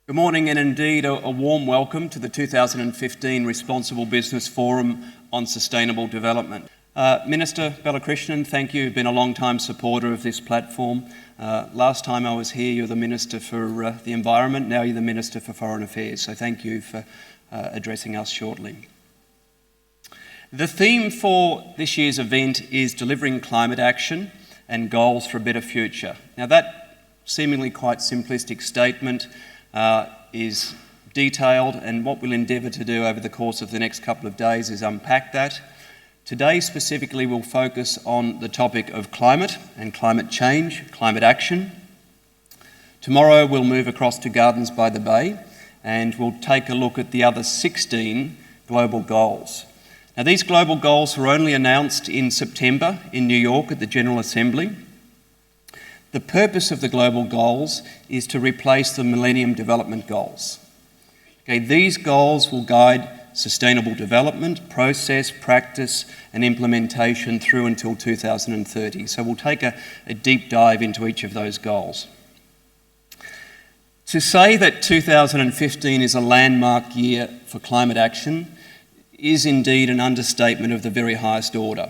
Good morning and indeed a warm welcome to the 2015 Responsible Business Forum on Sustainable Development. Minister Balakrishnan, thank you. You've been a long-time supporter of this platform. Last time I was here, you were the Minister for the Environment. Now you're the Minister for Foreign Affairs. So thank you for addressing us shortly. The theme for this year's event is delivering climate action and goals for a better future. Now that seemingly quite simplistic statement is detailed, and what we'll endeavour to do over the course of the next couple of days is unpack that. Today specifically we'll focus on the topic of climate and climate change, climate action. Tomorrow we'll move across to Gardens by the Bay and we'll take a look at the other 16 global goals. Now these global goals were only announced in September in New York at the General Assembly. The purpose of the global goals is to replace the Millennium Development Goals. Okay, these goals will guide sustainable development, process, practice and implementation through until 2030. So we'll take a deep dive into each of those goals. To say that 2015 is a landmark year for climate action is indeed an understatement of the very highest order.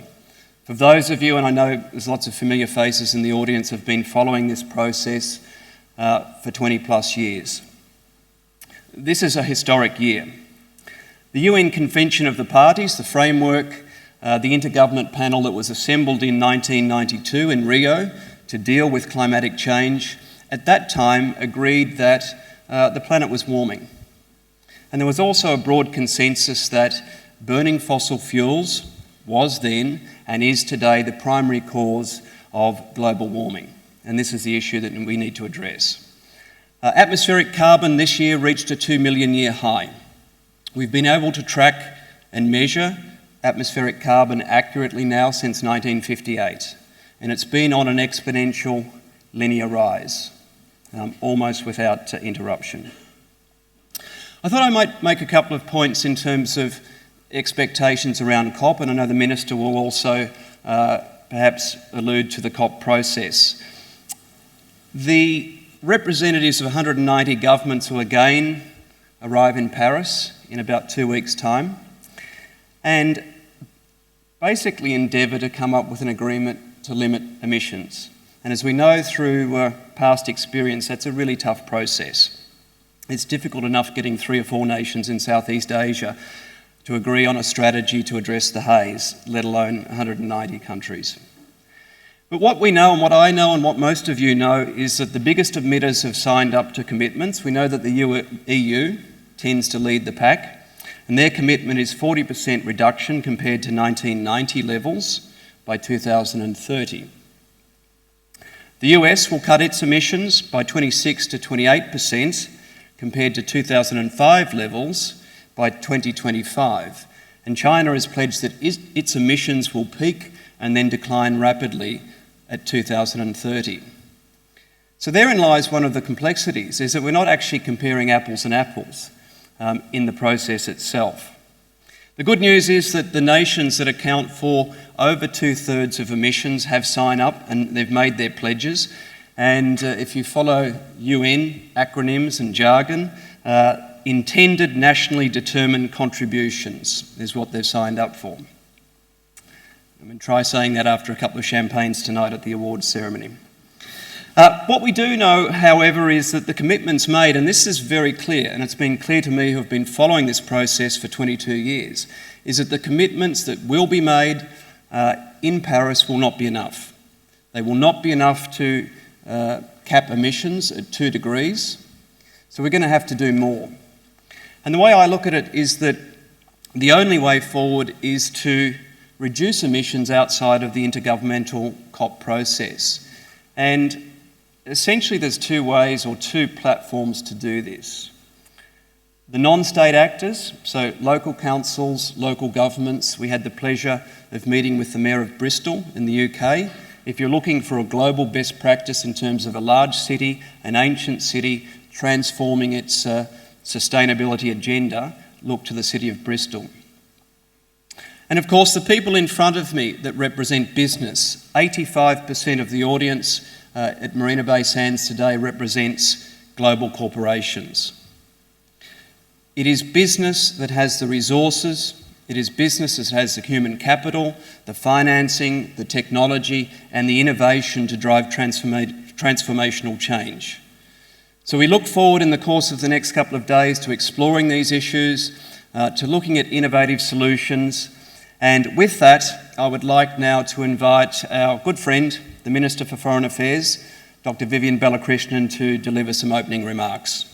For those of you, and I know there's lots of familiar faces in the audience, have been following this process for 20 plus years. This is a historic year. The UN Convention of the Parties, the framework, the intergovernment panel that was assembled in 1992 in Rio to deal with climatic change, at that time agreed that the planet was warming. And there was also a broad consensus that burning fossil fuels was then and is today the primary cause of global warming. And this is the issue that we need to address. Atmospheric carbon this year reached a 2 million year high. We've been able to track and measure atmospheric carbon accurately now since 1958. And it's been on an exponential linear rise, almost without interruption. I thought I might make a couple of points in terms of expectations around COP, and I know the Minister will also perhaps allude to the COP process. The representatives of 190 governments will again arrive in Paris in about 2 weeks' time and basically endeavour to come up with an agreement to limit emissions. And as we know through past experience, that's a really tough process. It's difficult enough getting 3 or 4 nations in Southeast Asia to agree on a strategy to address the haze, let alone 190 countries. But what we know and what I know and what most of you know is that the biggest emitters have signed up to commitments. We know that the EU tends to lead the pack, and their commitment is 40% reduction compared to 1990 levels by 2030. The US will cut its emissions by 26 to 28% compared to 2005 levels by 2025, and China has pledged that its emissions will peak and then decline rapidly at 2030. So therein lies one of the complexities, is that we're not actually comparing apples and apples in the process itself. The good news is that the nations that account for over 2/3 of emissions have signed up and they've made their pledges, and if you follow UN acronyms and jargon, intended nationally determined contributions is what they've signed up for. I mean, try saying that after a couple of champagnes tonight at the awards ceremony. What we do know, however, is that the commitments made, and this is very clear, and it's been clear to me who have been following this process for 22 years, is that the commitments that will be made in Paris will not be enough. They will not be enough to cap emissions at 2 degrees, so we're going to have to do more. And the way I look at it is that the only way forward is to reduce emissions outside of the intergovernmental COP process. And essentially there's 2 ways or 2 platforms to do this. The non-state actors, so local councils, local governments. We had the pleasure of meeting with the Mayor of Bristol in the UK. If you're looking for a global best practice in terms of a large city, an ancient city, transforming its sustainability agenda, look to the city of Bristol. And of course the people in front of me that represent business, 85% of the audience at Marina Bay Sands today represents global corporations. It is business that has the resources, it is business that has the human capital, the financing, the technology, and the innovation to drive transformational change. So we look forward in the course of the next couple of days to exploring these issues, to looking at innovative solutions. And with that, I would like now to invite our good friend, the Minister for Foreign Affairs, Dr. Vivian Balakrishnan, to deliver some opening remarks.